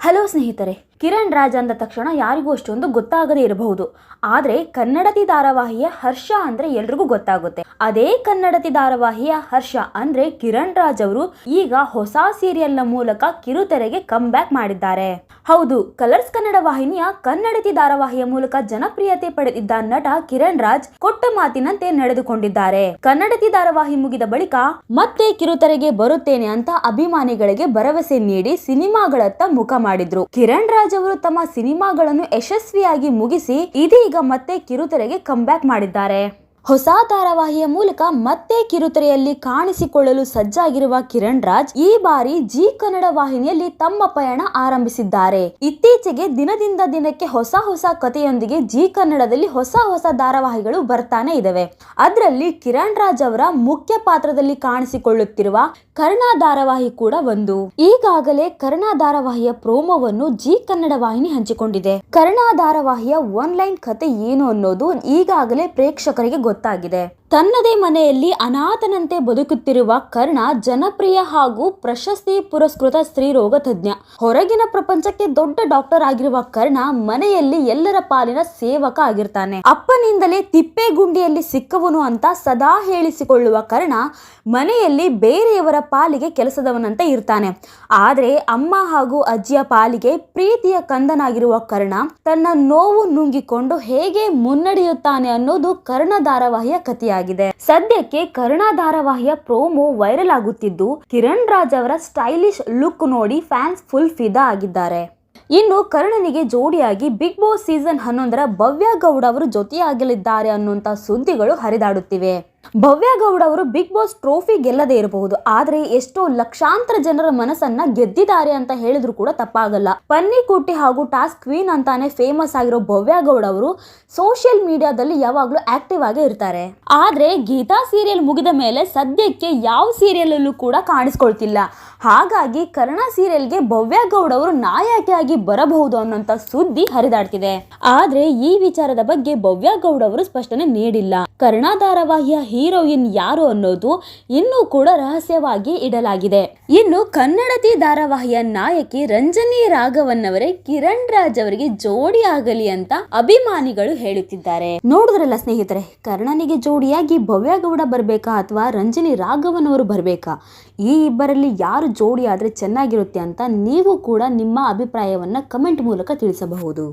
Hello ಸ್ನೇಹಿತರೆ, ಕಿರಣ್ ರಾಜ್ ಅಂದ ತಕ್ಷಣ ಯಾರಿಗೂ ಅಷ್ಟೊಂದು ಗೊತ್ತಾಗದೇ ಇರಬಹುದು. ಆದ್ರೆ ಕನ್ನಡತಿ ಧಾರಾವಾಹಿಯ ಹರ್ಷ ಅಂದ್ರೆ ಎಲ್ರಿಗೂ ಗೊತ್ತಾಗುತ್ತೆ. ಅದೇ ಕನ್ನಡತಿ ಧಾರಾವಾಹಿಯ ಹರ್ಷ ಅಂದ್ರೆ ಕಿರಣ್ ರಾಜ್ ಅವರು ಈಗ ಹೊಸ ಸೀರಿಯಲ್ ನ ಮೂಲಕ ಕಿರುತೆರೆಗೆ ಕಮ್ ಬ್ಯಾಕ್ ಮಾಡಿದ್ದಾರೆ. ಹೌದು, ಕಲರ್ಸ್ ಕನ್ನಡ ವಾಹಿನಿಯ ಕನ್ನಡತಿ ಧಾರಾವಾಹಿಯ ಮೂಲಕ ಜನಪ್ರಿಯತೆ ಪಡೆದಿದ್ದ ನಟ ಕಿರಣ್ ರಾಜ್ ಕೊಟ್ಟ ಮಾತಿನಂತೆ ನಡೆದುಕೊಂಡಿದ್ದಾರೆ. ಕನ್ನಡತಿ ಧಾರಾವಾಹಿ ಮುಗಿದ ಬಳಿಕ ಮತ್ತೆ ಕಿರುತೆರೆಗೆ ಬರುತ್ತೇನೆ ಅಂತ ಅಭಿಮಾನಿಗಳಿಗೆ ಭರವಸೆ ನೀಡಿ ಸಿನಿಮಾಗಳತ್ತ ಮುಖ ಮಾಡಿದ್ರು. ಕಿರಣ್ ರಾಜ್ ಅವರು ತಮ್ಮ ಸಿನಿಮಾಗಳನ್ನು ಯಶಸ್ವಿಯಾಗಿ ಮುಗಿಸಿ ಇದೀಗ ಮತ್ತೆ ಕಿರುತೆರೆಗೆ ಕಮ್ ಬ್ಯಾಕ್ ಮಾಡಿದ್ದಾರೆ. ಹೊಸ ಧಾರಾವಾಹಿಯ ಮೂಲಕ ಮತ್ತೆ ಕಿರುತೆರೆಯಲ್ಲಿ ಕಾಣಿಸಿಕೊಳ್ಳಲು ಸಜ್ಜಾಗಿರುವ ಕಿರಣ್ ರಾಜ್ ಈ ಬಾರಿ ಜಿ ಕನ್ನಡ ವಾಹಿನಿಯಲ್ಲಿ ತಮ್ಮ ಪಯಣ ಆರಂಭಿಸಿದ್ದಾರೆ. ಇತ್ತೀಚೆಗೆ ದಿನದಿಂದ ದಿನಕ್ಕೆ ಹೊಸ ಕಥೆಯೊಂದಿಗೆ ಜಿ ಕನ್ನಡದಲ್ಲಿ ಹೊಸ ಧಾರಾವಾಹಿಗಳು ಬರ್ತಾನೆ ಇದಾವೆ. ಅದರಲ್ಲಿ ಕಿರಣ್ ರಾಜ್ ಅವರ ಮುಖ್ಯ ಪಾತ್ರದಲ್ಲಿ ಕಾಣಿಸಿಕೊಳ್ಳುತ್ತಿರುವ ಕರ್ಣ ಧಾರಾವಾಹಿ ಕೂಡ ಒಂದು. ಈಗಾಗಲೇ ಕರ್ಣ ಧಾರಾವಾಹಿಯ ಪ್ರೋಮೋವನ್ನು ಜಿ ಕನ್ನಡ ವಾಹಿನಿ ಹಂಚಿಕೊಂಡಿದೆ. ಕರ್ಣ ಧಾರಾವಾಹಿಯ ಆನ್ಲೈನ್ ಕಥೆ ಏನು ಅನ್ನೋದು ಈಗಾಗಲೇ ಪ್ರೇಕ್ಷಕರಿಗೆ ಗೊತ್ತಾಗಿದೆ. ತನ್ನದೇ ಮನೆಯಲ್ಲಿ ಅನಾಥನಂತೆ ಬದುಕುತ್ತಿರುವ ಕರ್ಣ ಜನಪ್ರಿಯ ಹಾಗೂ ಪ್ರಶಸ್ತಿ ಪುರಸ್ಕೃತ ಸ್ತ್ರೀರೋಗ ತಜ್ಞ. ಹೊರಗಿನ ಪ್ರಪಂಚಕ್ಕೆ ದೊಡ್ಡ ಡಾಕ್ಟರ್ ಆಗಿರುವ ಕರ್ಣ ಮನೆಯಲ್ಲಿ ಎಲ್ಲರ ಪಾಲಿನ ಸೇವಕ ಆಗಿರ್ತಾನೆ. ಅಪ್ಪನಿಂದಲೇ ತಿಪ್ಪೆ ಗುಂಡಿಯಲ್ಲಿ ಸಿಕ್ಕವನು ಅಂತ ಸದಾ ಹೇಳಿಸಿಕೊಳ್ಳುವ ಕರ್ಣ ಮನೆಯಲ್ಲಿ ಬೇರೆಯವರ ಪಾಲಿಗೆ ಕೆಲಸದವನಂತೆ ಇರ್ತಾನೆ. ಆದ್ರೆ ಅಮ್ಮ ಹಾಗೂ ಅಜ್ಜಿಯ ಪಾಲಿಗೆ ಪ್ರೀತಿಯ ಕಂದನಾಗಿರುವ ಕರ್ಣ ತನ್ನ ನೋವು ನುಂಗಿಕೊಂಡು ಹೇಗೆ ಮುನ್ನಡೆಯುತ್ತಾನೆ ಅನ್ನೋದು ಕರ್ಣ ಧಾರಾವಾಹಿಯ ಕಥೆಯಾಗಿದೆ. ಸದ್ಯಕ್ಕೆ ಕರ್ಣ ಧಾರಾವಾಹಿಯ ಪ್ರೋಮೋ ವೈರಲ್ ಆಗುತ್ತಿದ್ದು ಕಿರಣ್ ರಾಜ್ ಅವರ ಸ್ಟೈಲಿಶ್ ಲುಕ್ ನೋಡಿ ಫ್ಯಾನ್ಸ್ ಫುಲ್ ಫಿದಾ ಆಗಿದ್ದಾರೆ. ಇನ್ನು ಕರ್ಣನಿಗೆ ಜೋಡಿಯಾಗಿ ಬಿಗ್ ಬಾಸ್ ಸೀಸನ್ 11ರ ಭವ್ಯ ಗೌಡ ಅವರು ಜೊತೆಯಾಗಲಿದ್ದಾರೆ ಅನ್ನುವಂತ ಸುದ್ದಿಗಳು ಹರಿದಾಡುತ್ತಿವೆ. ಭವ್ಯ ಗೌಡ ಅವರು ಬಿಗ್ ಬಾಸ್ ಟ್ರೋಫಿ ಗೆಲ್ಲದೆ ಇರಬಹುದು, ಆದ್ರೆ ಎಷ್ಟೋ ಲಕ್ಷಾಂತರ ಜನರ ಮನಸ್ಸನ್ನ ಗೆದ್ದಿದ್ದಾರೆ ಅಂತ ಹೇಳಿದ್ರು ಕೂಡ ತಪ್ಪಾಗಲ್ಲ. ಪನ್ನಿಕುಟ್ಟಿ ಹಾಗೂ ಟಾಸ್ಕ್ ಕ್ವೀನ್ ಅಂತಾನೆ ಫೇಮಸ್ ಆಗಿರೋ ಭವ್ಯ ಗೌಡ ಅವರು ಸೋಷಿಯಲ್ ಮೀಡಿಯಾದಲ್ಲಿ ಯಾವಾಗ್ಲೂ ಆಕ್ಟಿವ್ ಆಗೇ ಇರ್ತಾರೆ. ಆದ್ರೆ ಗೀತಾ ಸೀರಿಯಲ್ ಮುಗಿದ ಮೇಲೆ ಸದ್ಯಕ್ಕೆ ಯಾವ ಸೀರಿಯಲ್ ಅಲ್ಲೂ ಕೂಡ ಕಾಣಿಸ್ಕೊಳ್ತಿಲ್ಲ. ಹಾಗಾಗಿ ಕರ್ಣ ಸೀರಿಯಲ್ಗೆ ಭವ್ಯ ಗೌಡ ಅವರು ನಾಯಕಿಯಾಗಿ ಬರಬಹುದು ಅನ್ನೋಂತ ಸುದ್ದಿ ಹರಿದಾಡ್ತಿದೆ. ಆದ್ರೆ ಈ ವಿಚಾರದ ಬಗ್ಗೆ ಭವ್ಯ ಗೌಡ ಅವರು ಸ್ಪಷ್ಟನೆ ನೀಡಿಲ್ಲ. ಕರ್ಣ ಧಾರಾವಾಹಿಯ ಹೀರೋಯಿನ್ ಯಾರು ಅನ್ನೋದು ಇನ್ನೂ ಕೂಡ ರಹಸ್ಯವಾಗಿ ಇಡಲಾಗಿದೆ. ಇನ್ನು ಕನ್ನಡತಿ ಧಾರಾವಾಹಿಯ ನಾಯಕಿ ರಂಜನಿ ರಾಘವನ್ ಅವರೇ ಕಿರಣ್ ರಾಜ್ ಅವರಿಗೆ ಜೋಡಿ ಆಗಲಿ ಅಂತ ಅಭಿಮಾನಿಗಳು ಹೇಳುತ್ತಿದ್ದಾರೆ. ನೋಡಿದ್ರಲ್ಲ ಸ್ನೇಹಿತರೆ, ಕರ್ಣನಿಗೆ ಜೋಡಿಯಾಗಿ ಭವ್ಯ ಗೌಡ ಬರ್ಬೇಕಾ ಅಥವಾ ರಂಜನಿ ರಾಘವನ್ ಅವರು ಬರ್ಬೇಕಾ? ಈ ಇಬ್ಬರಲ್ಲಿ ಯಾರು ಜೋಡಿ ಆದ್ರೆ ಚೆನ್ನಾಗಿರುತ್ತೆ ಅಂತ ನೀವು ಕೂಡ ನಿಮ್ಮ ಅಭಿಪ್ರಾಯವನ್ನ ಕಮೆಂಟ್ ಮೂಲಕ ತಿಳಿಸಬಹುದು.